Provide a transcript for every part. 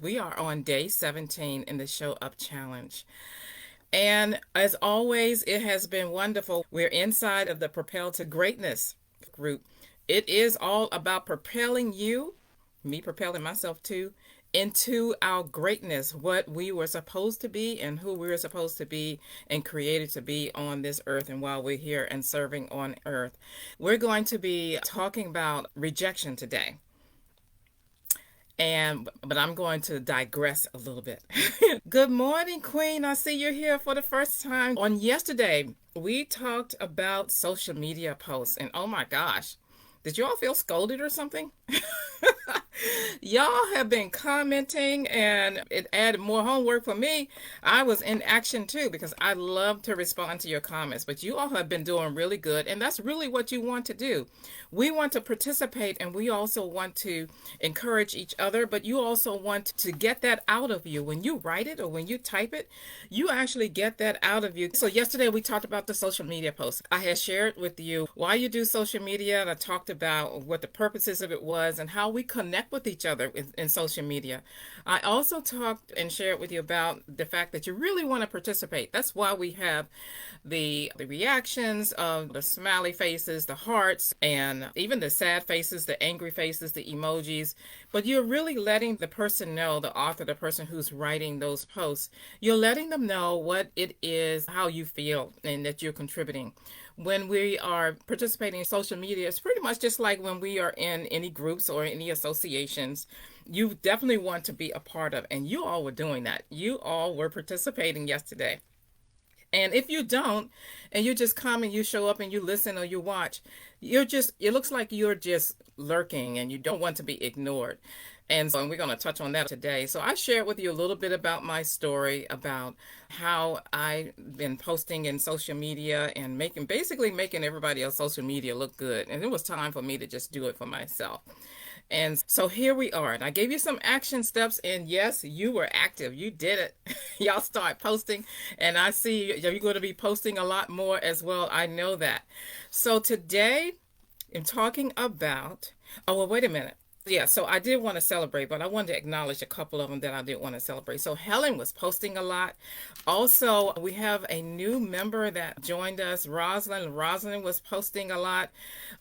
We are on day 17 in the Show Up Challenge. And as always, it has been wonderful. We're inside of the Propelled to Greatness group. It is all about propelling you, me propelling myself too, into our greatness, what we were supposed to be and who we were supposed to be and created to be on this earth and while we're here and serving on earth. We're going to be talking about rejection today. But I'm going to digress a little bit. Good morning, Queen. I see you're here for the first time. On yesterday, we talked about social media posts, and oh my gosh, did you all feel scolded or something? Y'all have been commenting, and it added more homework for me. I was in action too because I love to respond to your comments, but you all have been doing really good, and that's really what you want to do. We want to participate, and we also want to encourage each other, but you also want to get that out of you. When you write it or when you type it, you actually get that out of you. So yesterday we talked about the social media post. I had shared with you why you do social media, and I talked about what the purposes of it was and how we connect with each other in social media. I also talked and shared with you about the fact that you really want to participate. That's why we have the reactions of the smiley faces, the hearts, and even the sad faces, the angry faces, the emojis. But you're really letting the person know, the author, the person who's writing those posts, you're letting them know what it is, how you feel, and that you're contributing. When we are participating in social media, it's pretty much just like when we are in any groups or any associations. You definitely want to be a part of, and you all were doing that. You all were participating yesterday. And if you don't, and you just come and you show up and you listen or you watch, it looks like you're just lurking and you don't want to be ignored. And we're going to touch on that today. So I shared with you a little bit about my story, about how I've been posting in social media and basically making everybody else social media look good. And it was time for me to just do it for myself. And so here we are. And I gave you some action steps. And yes, you were active. You did it. Y'all start posting. And I see you're going to be posting a lot more as well. I know that. So today I'm talking about, oh, well, wait a minute. Yeah, so I did want to celebrate, but I wanted to acknowledge a couple of them that I did want to celebrate. So Helen was posting a lot. Also, we have a new member that joined us, Rosalind. Rosalind was posting a lot.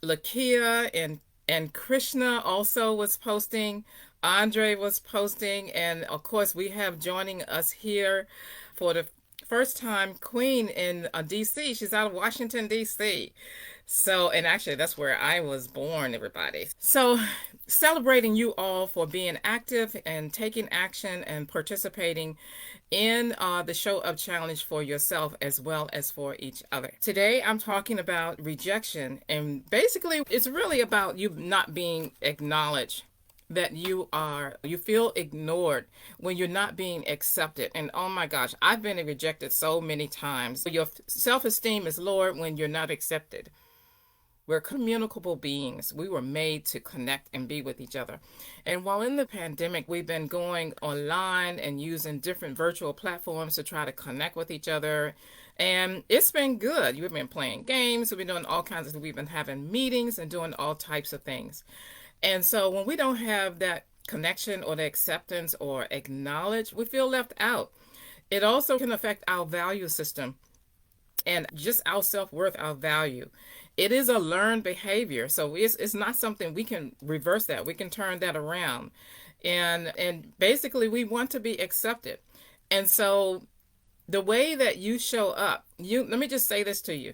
Lakia and Krishna also was posting. Andre was posting. And of course, we have joining us here for the first time Queen in DC. She's out of Washington, DC. So, and actually, that's where I was born, everybody. So, celebrating you all for being active and taking action and participating in the Show Up Challenge for yourself as well as for each other. Today, I'm talking about rejection, and basically, it's really about you not being acknowledged, that you feel ignored when you're not being accepted. And oh my gosh, I've been rejected so many times. Your self-esteem is lowered when you're not accepted. We're communicable beings. We were made to connect and be with each other. And while in the pandemic, we've been going online and using different virtual platforms to try to connect with each other. And it's been good. We've been playing games. We've been doing all kinds of, we've been having meetings and doing all types of things. And so when we don't have that connection or the acceptance or acknowledge, we feel left out. It also can affect our value system and just our self-worth, our value. It is a learned behavior. So it's not something we can reverse that. We can turn that around. And basically we want to be accepted. And so the way that you show up, let me just say this to you.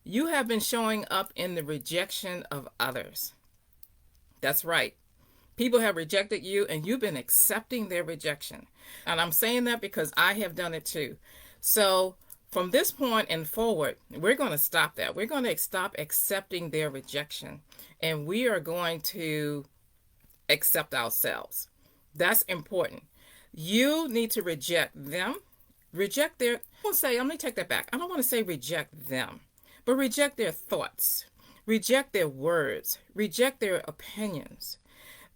You have been showing up in the rejection of others. That's right. People have rejected you and you've been accepting their rejection. And I'm saying that because I have done it too. So from this point and forward, we're going to stop that. We're going to stop accepting their rejection. And we are going to accept ourselves. That's important. You need to reject them. Reject their, let me take that back. I don't want to say reject them, but reject their thoughts. Reject their words. Reject their opinions.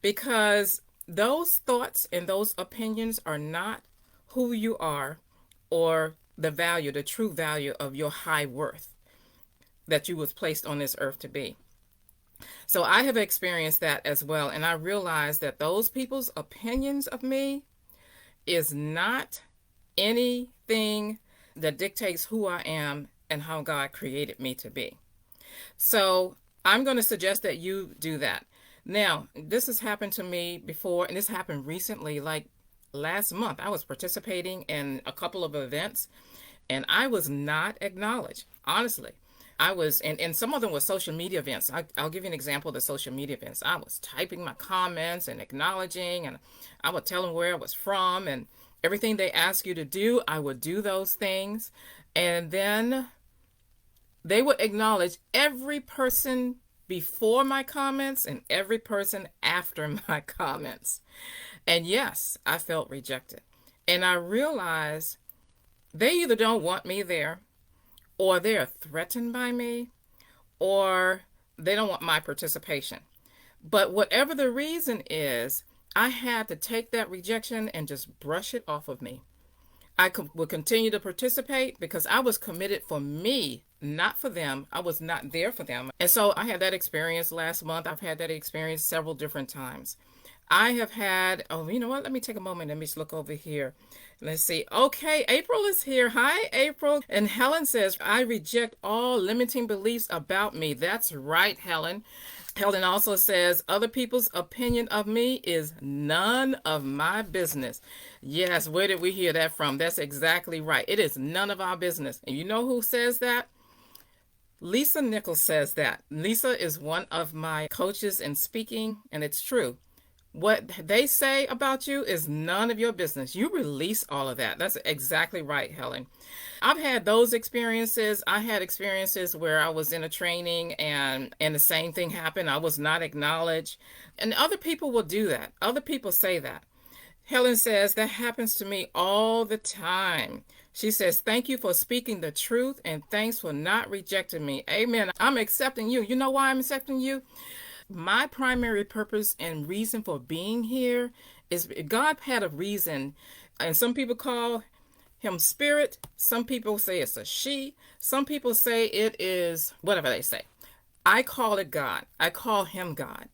Because those thoughts and those opinions are not who you are or the true value of your high worth that you was placed on this earth to be. So I have experienced that as well. And I realized that those people's opinions of me is not anything that dictates who I am and how God created me to be. So I'm going to suggest that you do that. Now, this has happened to me before, and this happened recently, like last month. I was participating in a couple of events, and I was not acknowledged, honestly. I was, and some of them were social media events. I'll give you an example of the social media events. I was typing my comments and acknowledging, and I would tell them where I was from, and everything they ask you to do, I would do those things. And then they would acknowledge every person before my comments and every person after my comments. And yes, I felt rejected. And I realized they either don't want me there, or they're threatened by me, or they don't want my participation. But whatever the reason is, I had to take that rejection and just brush it off of me. Would continue to participate because I was committed for me, not for them. I was not there for them. And so I had that experience last month. I've had that experience several different times. I have had, oh, you know what? Let me take a moment. Let me just look over here. Let's see. Okay, April is here. Hi, April. And Helen says, I reject all limiting beliefs about me. That's right, Helen. Helen also says, other people's opinion of me is none of my business. Yes, where did we hear that from? That's exactly right. It is none of our business. And you know who says that? Lisa Nichols says that. Lisa is one of my coaches in speaking, and it's true. What they say about you is none of your business. You release all of that. That's exactly right, Helen. I've had those experiences. I had experiences where I was in a training and the same thing happened. I was not acknowledged. And other people will do that. Other people say that. Helen says, that happens to me all the time. She says, thank you for speaking the truth and thanks for not rejecting me. Amen. I'm accepting you. You know why I'm accepting you? My primary purpose and reason for being here is God had a reason. And some people call him spirit. Some people say it's a she. Some people say it is whatever they say. I call it God. I call him God.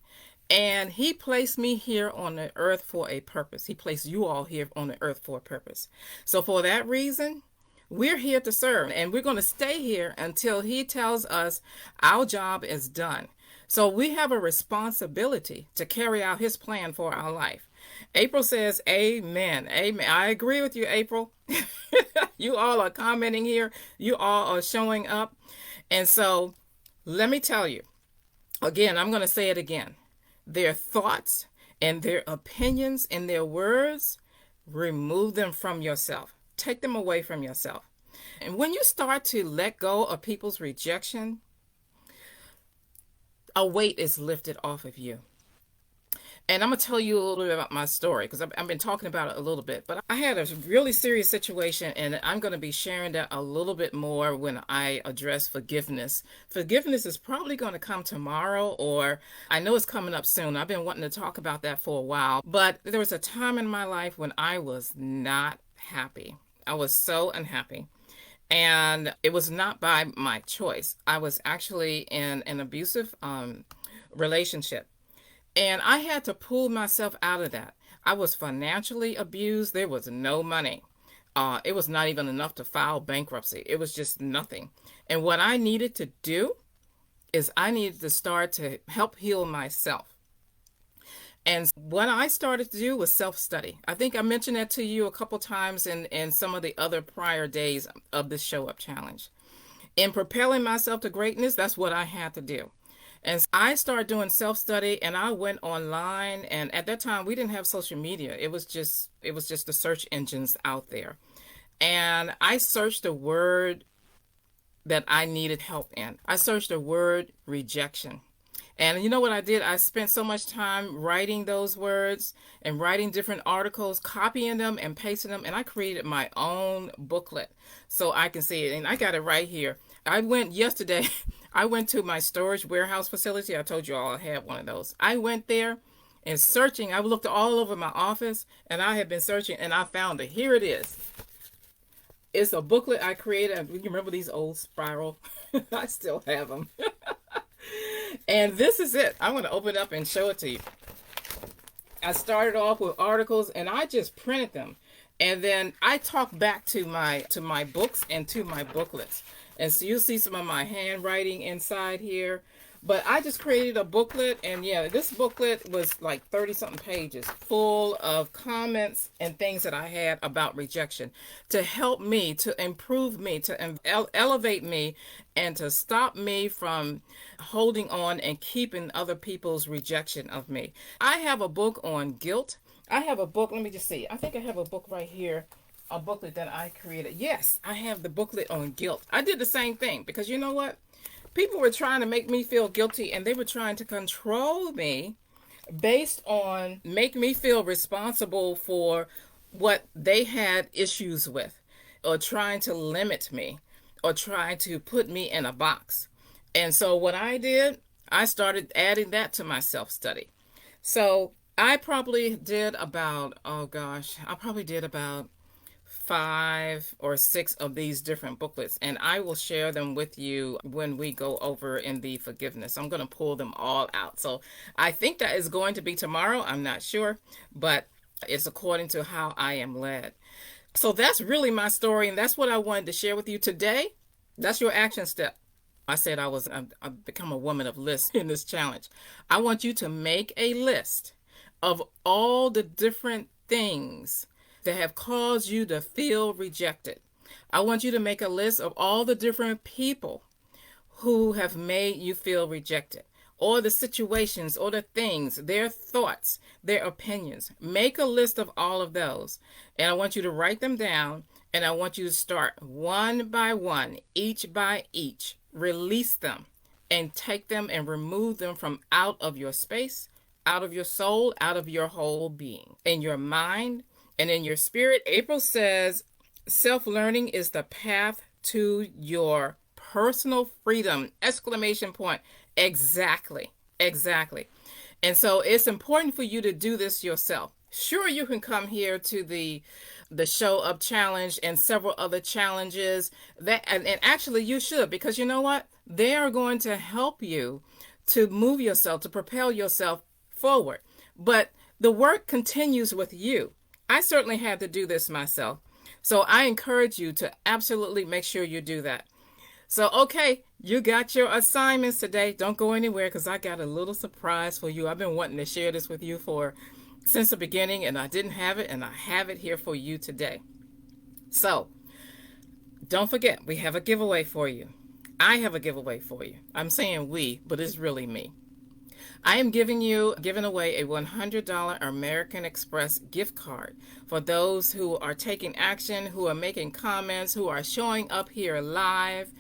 And he placed me here on the earth for a purpose. He placed you all here on the earth for a purpose. So for that reason, we're here to serve. And we're going to stay here until he tells us our job is done. So we have a responsibility to carry out his plan for our life. April says, amen. Amen. I agree with you, April. You all are commenting here. You all are showing up. And so let me tell you, again, I'm going to say it again. Their thoughts and their opinions and their words, remove them from yourself. Take them away from yourself. And when you start to let go of people's rejection, a weight is lifted off of you. And I'm going to tell you a little bit about my story because I've been talking about it a little bit. But I had a really serious situation, and I'm going to be sharing that a little bit more when I address forgiveness. Forgiveness is probably going to come tomorrow, or I know it's coming up soon. I've been wanting to talk about that for a while. But there was a time in my life when I was not happy. I was so unhappy. And it was not by my choice. I was actually in an abusive relationship. And I had to pull myself out of that. I was financially abused. There was no money. It was not even enough to file bankruptcy. It was just nothing. And what I needed to do is I needed to start to help heal myself. And what I started to do was self-study. I think I mentioned that to you a couple times in some of the other prior days of this Show Up Challenge. In propelling myself to greatness, that's what I had to do. And I started doing self-study, and I went online. And at that time, we didn't have social media. It was just the search engines out there. And I searched the word that I needed help in. I searched the word rejection. And you know what I did? I spent so much time writing those words and writing different articles, copying them and pasting them. And I created my own booklet so I can see it. And I got it right here. I went to my storage warehouse facility. I told you all I had one of those. I went there and searching. I looked all over my office, and I had been searching, and I found it. Here it is. It's a booklet I created. You remember these old spiral? I still have them. And this is it. I'm going to open it up and show it to you. I started off with articles and I just printed them. And then I talk back to my books and to my booklets. And so you'll see some of my handwriting inside here. But I just created a booklet, and yeah, this booklet was like 30 something pages full of comments and things that I had about rejection to help me, to improve me, to elevate me, and to stop me from holding on and keeping other people's rejection of me. I have a book on guilt. I have a book, let me just see. I think I have a book right here, a booklet that I created. Yes, I have the booklet on guilt. I did the same thing because you know what? People were trying to make me feel guilty and they were trying to control me based on make me feel responsible for what they had issues with, or trying to limit me, or trying to put me in a box. And so what I did, I started adding that to my self-study. So I probably did about, oh gosh, I probably did about 5 or 6 of these different booklets, and I will share them with you when we go over in the forgiveness. I'm going to pull them all out. So I think that is going to be tomorrow. I'm not sure, but it's according to how I am led. So that's really my story, and that's what I wanted to share with you today. That's your action step. I said I've become a woman of lists in this challenge. I want you to make a list of all the different things that have caused you to feel rejected. I want you to make a list of all the different people who have made you feel rejected, or the situations, or the things, their thoughts, their opinions. Make a list of all of those, and I want you to write them down, and I want you to start one by one, each by each. Release them and take them and remove them from out of your space, out of your soul, out of your whole being, in your mind, and in your spirit. April says, self-learning is the path to your personal freedom! Exclamation point. Exactly. Exactly. And so it's important for you to do this yourself. Sure, you can come here to the show up challenge and several other challenges that, and actually you should, because you know what? They are going to help you to move yourself, to propel yourself forward. But the work continues with you. I certainly had to do this myself. So I encourage you to absolutely make sure you do that. So, okay, you got your assignments today. Don't go anywhere because I got a little surprise for you. I've been wanting to share this with you since the beginning, and I didn't have it, and I have it here for you today. So, don't forget, we have a giveaway for you. I have a giveaway for you. I'm saying we, but it's really me. I am giving away a $100 American Express gift card for those who are taking action, who are making comments, who are showing up here live.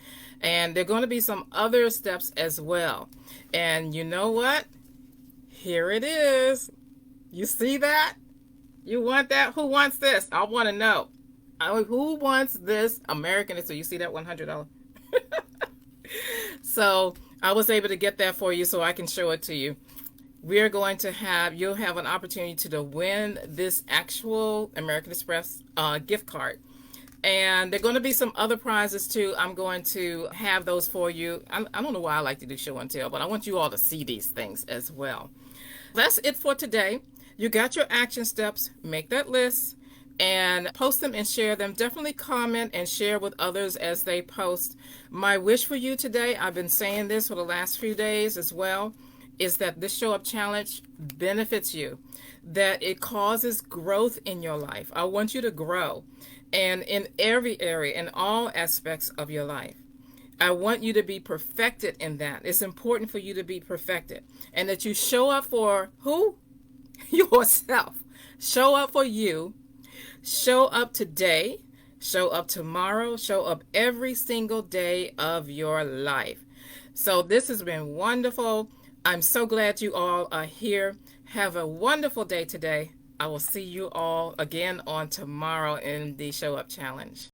And there are going to be some other steps as well. And you know what? Here it is. You see that? You want that? Who wants this? I want to know. Who wants this American? So you see that $100? So I was able to get that for you so I can show it to you. We're going to you'll have an opportunity to win this actual American Express gift card. And there are going to be some other prizes too. I'm going to have those for you. I don't know why I like to do show and tell, but I want you all to see these things as well. That's it for today. You got your action steps. Make that list and post them and share them. Definitely comment and share with others as they post. My wish for you today, I've been saying this for the last few days as well, is that this show up challenge benefits you, that it causes growth in your life. I want you to grow, and in every area, in all aspects of your life. I want you to be perfected in that. It's important for you to be perfected, and that you show up for who? Yourself. Show up for you. Show up today, show up tomorrow, show up every single day of your life. So this has been wonderful. I'm so glad you all are here. Have a wonderful day today. I will see you all again on tomorrow in the Show Up Challenge.